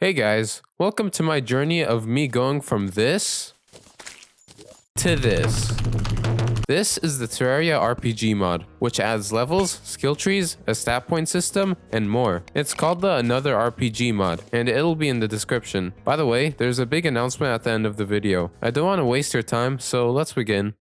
Hey guys, welcome to my journey of me going from this to this. This is the Terraria RPG mod, which adds levels, skill trees, a stat point system, and more. It's called the Another RPG mod, and it'll be in the description. By the way, there's a big announcement at the end of the video. I don't want to waste your time, so let's begin.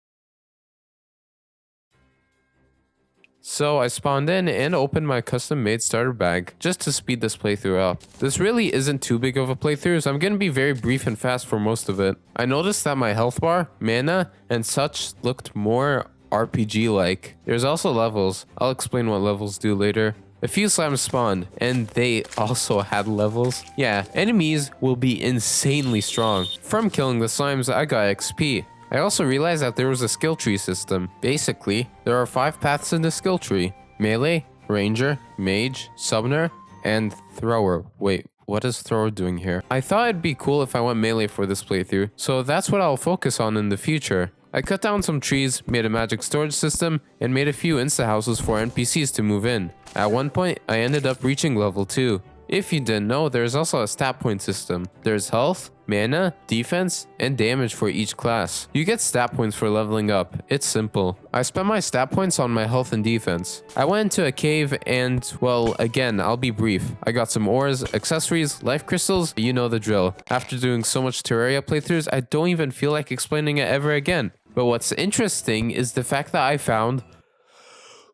So I spawned in and opened my custom made starter bag just to speed this playthrough up. This really isn't too big of a playthrough, so I'm gonna be very brief and fast for most of it. I noticed that my health bar, mana, and such looked more RPG-like. There's also levels. I'll explain what levels do later. A few slimes spawned, and they also had levels. Yeah, enemies will be insanely strong. From killing the slimes, I got XP. I also realized that there was a skill tree system. Basically, there are 5 paths in the skill tree: melee, ranger, mage, summoner, and thrower. Wait, what is thrower doing here? I thought it'd be cool if I went melee for this playthrough, so that's what I'll focus on in the future. I cut down some trees, made a magic storage system, and made a few insta houses for NPCs to move in. At one point, I ended up reaching level 2. If you didn't know, there's also a stat point system. There's health, mana, defense, and damage for each class. You get stat points for leveling up. It's simple. I spent my stat points on my health and defense. I went into a cave and, well, again, I'll be brief. I got some ores, accessories, life crystals, you know the drill. After doing so much Terraria playthroughs, I don't even feel like explaining it ever again. But what's interesting is the fact that I found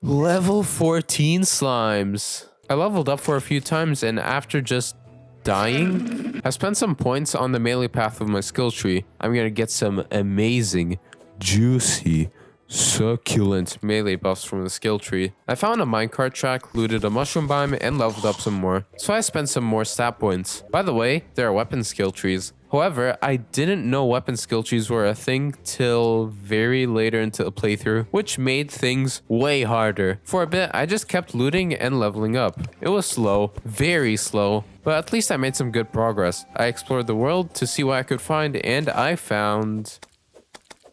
level 14 slimes. I leveled up for a few times, and after just dying, I spent some points on the melee path of my skill tree. I'm gonna get some amazing, juicy, succulent melee buffs from the skill tree. I found a minecart track, looted a mushroom biome, and leveled up some more. So I spent some more stat points. By the way, there are weapon skill trees. However, I didn't know weapon skill trees were a thing till very later into the playthrough, which made things way harder. For a bit, I just kept looting and leveling up. It was slow, very slow, but at least I made some good progress. I explored the world to see what I could find, and I found...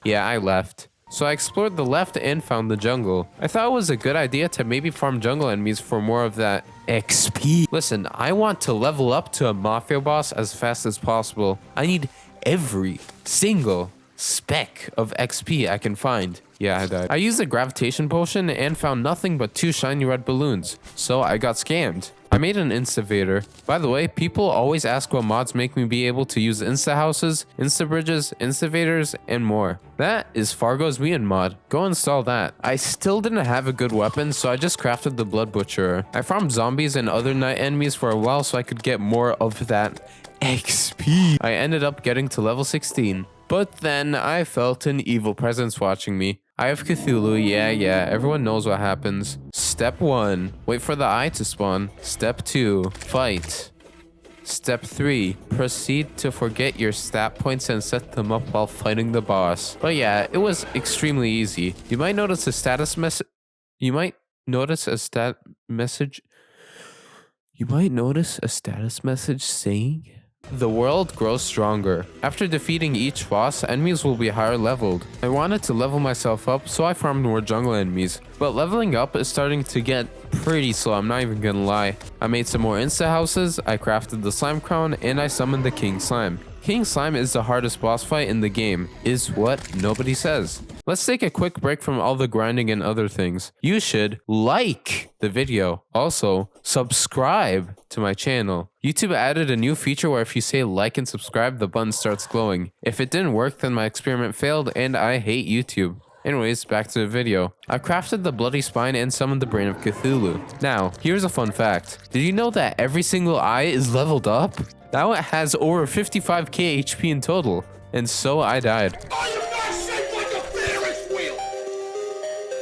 Yeah, I left. So I explored the left and found the jungle. I thought it was a good idea to maybe farm jungle enemies for more of that XP. Listen, I want to level up to a mafia boss as fast as possible. I need every single speck of XP I can find. Yeah, I died. I used a gravitation potion and found nothing but 2 shiny red balloons. So I got scammed. I made an instavator. By the way, people always ask what mods make me be able to use insta houses, insta bridges, instavators, and more. That is Fargo's Mutant mod. Go install that. I still didn't have a good weapon, so I just crafted the Blood Butcherer. I farmed zombies and other night enemies for a while so I could get more of that XP. I ended up getting to level 16. But then I felt an evil presence watching me. Eye of Cthulhu, yeah, everyone knows what happens. Step 1, wait for the eye to spawn. Step 2, fight. Step 3, proceed to forget your stat points and set them up while fighting the boss. But yeah, it was extremely easy. You might notice a status message. You might notice a status message saying, "The world grows stronger." After defeating each boss, enemies will be higher leveled. I wanted to level myself up, so I farmed more jungle enemies. But leveling up is starting to get pretty slow, I'm not even gonna lie. I made some more insta houses, I crafted the slime crown, and I summoned the king slime. King slime is the hardest boss fight in the game, is what nobody says. Let's take a quick break from all the grinding and other things. You should like the video. Also, subscribe to my channel. YouTube added a new feature where if you say like and subscribe, the button starts glowing. If it didn't work, then my experiment failed and I hate YouTube. Anyways, back to the video. I crafted the bloody spine and summoned the brain of Cthulhu. Now, here's a fun fact. Did you know that every single eye is leveled up? Now it has over 55k HP in total, and so I died.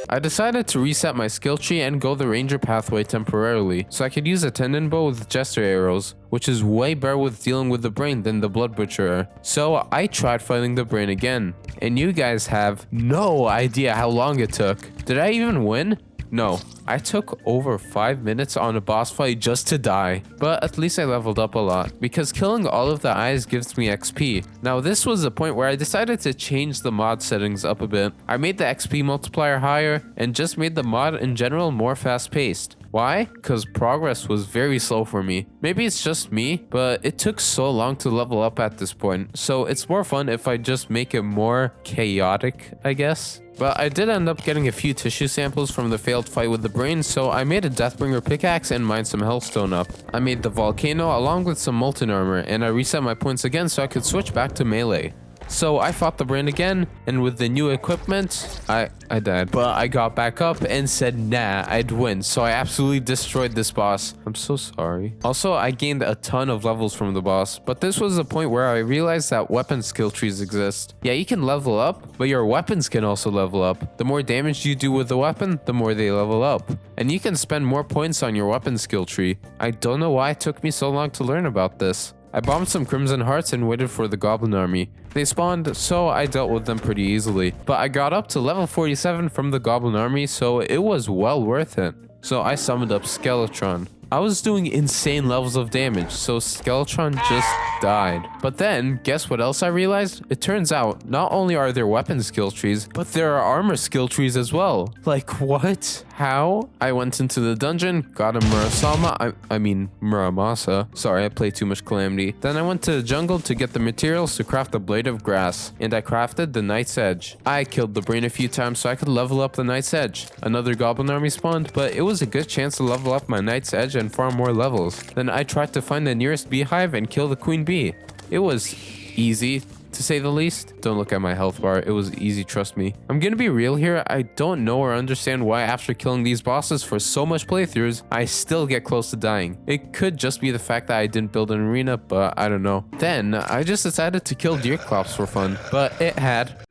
I decided to reset my skill tree and go the ranger pathway temporarily, so I could use a tendon bow with jester arrows, which is way better with dealing with the brain than the blood butcherer. So I tried fighting the brain again, and you guys have no idea how long it took. Did I even win? No, I took over 5 minutes on a boss fight just to die. But at least I leveled up a lot, because killing all of the eyes gives me XP. Now this was the point where I decided to change the mod settings up a bit. I made the XP multiplier higher and just made the mod in general more fast paced. Why? Because progress was very slow for me. Maybe it's just me, but it took so long to level up at this point. So it's more fun if I just make it more chaotic, I guess. But I did end up getting a few tissue samples from the failed fight with the brain, so I made a Deathbringer pickaxe and mined some Hellstone up. I made the volcano along with some molten armor, and I reset my points again so I could switch back to melee. So I fought the brain again, and with the new equipment, I died. But I got back up and said, nah, I'd win. So I absolutely destroyed this boss. I'm so sorry. Also, I gained a ton of levels from the boss, but this was the point where I realized that weapon skill trees exist. Yeah, you can level up, but your weapons can also level up. The more damage you do with the weapon, the more they level up. And you can spend more points on your weapon skill tree. I don't know why it took me so long to learn about this. I bombed some Crimson Hearts and waited for the Goblin army. They spawned, so I dealt with them pretty easily. But I got up to level 47 from the Goblin army, so it was well worth it. So I summoned up Skeletron. I was doing insane levels of damage, so Skeletron just died. But then, guess what else I realized? It turns out, not only are there weapon skill trees, but there are armor skill trees as well. Like, what? How? I went into the dungeon, got a Muramasa. Sorry, I played too much Calamity. Then I went to the jungle to get the materials to craft a blade of grass, and I crafted the Knight's Edge. I killed the brain a few times so I could level up the Knight's Edge. Another Goblin army spawned, but it was a good chance to level up my Knight's Edge and farm more levels. Then I tried to find the nearest beehive and kill the queen bee. It was easy, to say the least. Don't look at my health bar, it was easy, trust me. I'm gonna be real here, I don't know or understand why after killing these bosses for so much playthroughs, I still get close to dying. It could just be the fact that I didn't build an arena, but I don't know. Then, I just decided to kill Deerclops for fun, but it had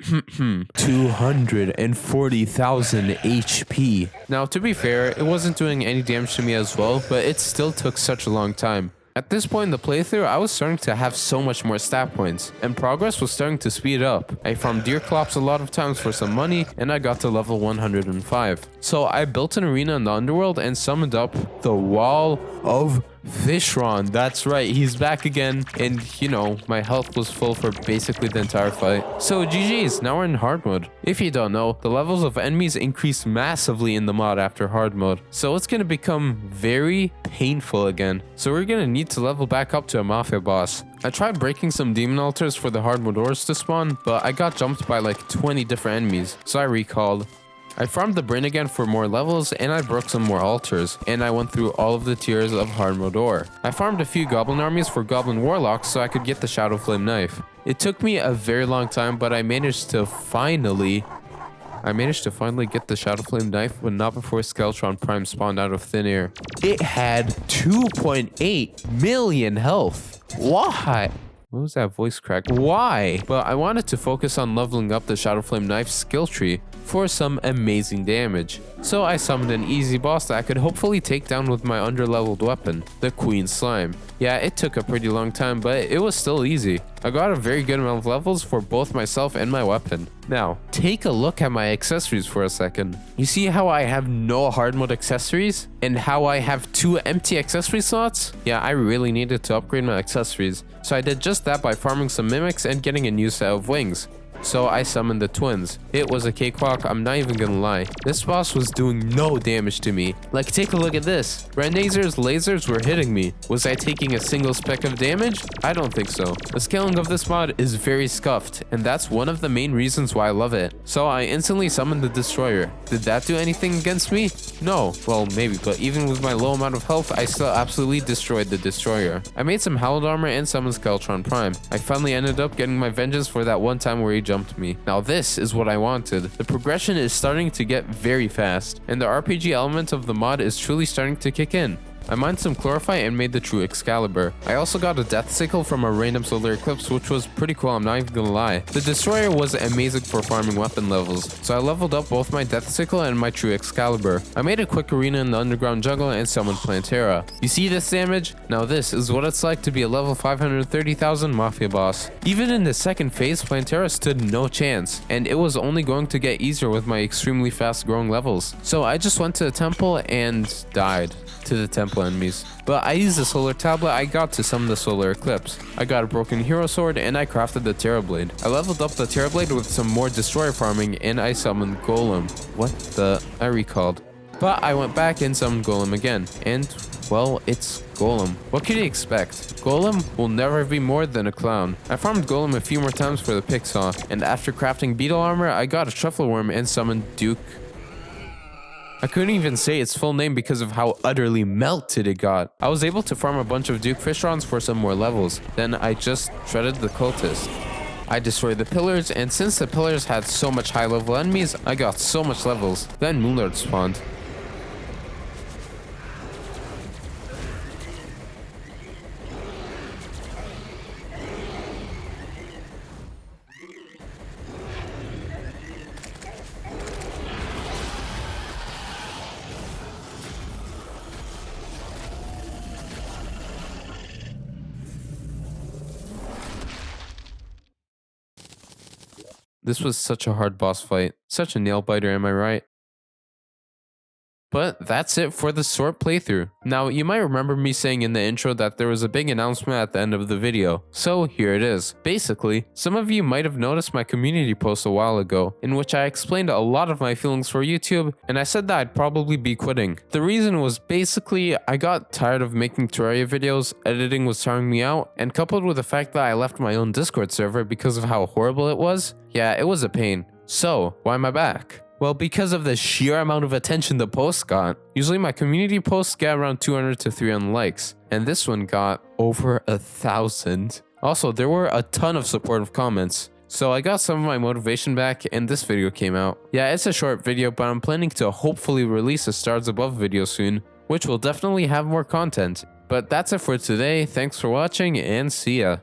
240,000 HP. Now, to be fair, it wasn't doing any damage to me as well, but it still took such a long time. At this point in the playthrough, I was starting to have so much more stat points, and progress was starting to speed up. I farmed Deerclops a lot of times for some money, and I got to level 105. So I built an arena in the underworld and summoned up the Wall of Fishron. That's right, he's back again, and you know, my health was full for basically the entire fight. So GG's, now we're in hard mode. If you don't know, the levels of enemies increase massively in the mod after hard mode, so it's gonna become very painful again. So we're gonna need to level back up to a Mafia boss. I tried breaking some demon altars for the hard mode ores to spawn, but I got jumped by like 20 different enemies, so I recalled. I farmed the brain again for more levels, and I broke some more altars, and I went through all of the tiers of hard mode ore. I farmed a few goblin armies for goblin warlocks so I could get the Shadow Flame knife. It took me a very long time, but I managed to finally get the Shadow Flame knife, but not before Skeletron Prime spawned out of thin air. It had 2.8 million health. Why? What was that voice crack? Why? But I wanted to focus on leveling up the Shadow Flame knife skill tree for some amazing damage. So I summoned an easy boss that I could hopefully take down with my underleveled weapon, the Queen Slime. Yeah, it took a pretty long time, but it was still easy. I got a very good amount of levels for both myself and my weapon. Now, take a look at my accessories for a second. You see how I have no hard mode accessories? And how I have 2 empty accessory slots? Yeah, I really needed to upgrade my accessories. So I did just that by farming some mimics and getting a new set of wings. So I summoned the twins. It was a cakewalk, I'm not even gonna lie. This boss was doing no damage to me. Like, take a look at this. Renazer's lasers were hitting me. Was I taking a single speck of damage? I don't think so. The scaling of this mod is very scuffed, and that's one of the main reasons why I love it. So I instantly summoned the Destroyer. Did that do anything against me? No. Well, maybe, but even with my low amount of health, I still absolutely destroyed the Destroyer. I made some Hallowed Armor and summoned Skeletron Prime. I finally ended up getting my vengeance for that one time where he jumped me. Now this is what I wanted. The progression is starting to get very fast, and the RPG element of the mod is truly starting to kick in. I mined some chlorophyte and made the true Excalibur. I also got a death sickle from a random solar eclipse, which was pretty cool, I'm not even gonna lie. The destroyer was amazing for farming weapon levels, so I leveled up both my death sickle and my true Excalibur. I made a quick arena in the underground jungle and summoned Planetara. You see this damage? Now this is what it's like to be a level 530,000 Mafia boss. Even in the second phase, Planetara stood no chance, and it was only going to get easier with my extremely fast growing levels. So I just went to the temple and died to the temple enemies. But I used the solar tablet I got to summon the solar eclipse. I got a broken hero sword and I crafted the Terra Blade. I leveled up the Terra Blade with some more destroyer farming and I summoned Golem. What the? I recalled. But I went back and summoned Golem again. And, well, it's Golem. What could you expect? Golem will never be more than a clown. I farmed Golem a few more times for the Pixaw. And after crafting beetle armor, I got a truffle worm and summoned Duke. I couldn't even say its full name because of how utterly melted it got. I was able to farm a bunch of Duke Fishrons for some more levels. Then I just shredded the cultist. I destroyed the pillars, and since the pillars had so much high level enemies, I got so much levels. Then Moonlord spawned. This was such a hard boss fight. Such a nail biter, am I right? But that's it for the short playthrough. Now, you might remember me saying in the intro that there was a big announcement at the end of the video. So here it is. Basically, some of you might have noticed my community post a while ago, in which I explained a lot of my feelings for YouTube, and I said that I'd probably be quitting. The reason was basically, I got tired of making Terraria videos, editing was tiring me out, and coupled with the fact that I left my own Discord server because of how horrible it was, yeah, it was a pain. So, why am I back? Well, because of the sheer amount of attention the post got. Usually my community posts get around 200 to 300 likes, and this one got over 1,000. Also, there were a ton of supportive comments. So I got some of my motivation back and this video came out. Yeah, it's a short video, but I'm planning to hopefully release a Stars Above video soon, which will definitely have more content. But that's it for today, thanks for watching and see ya.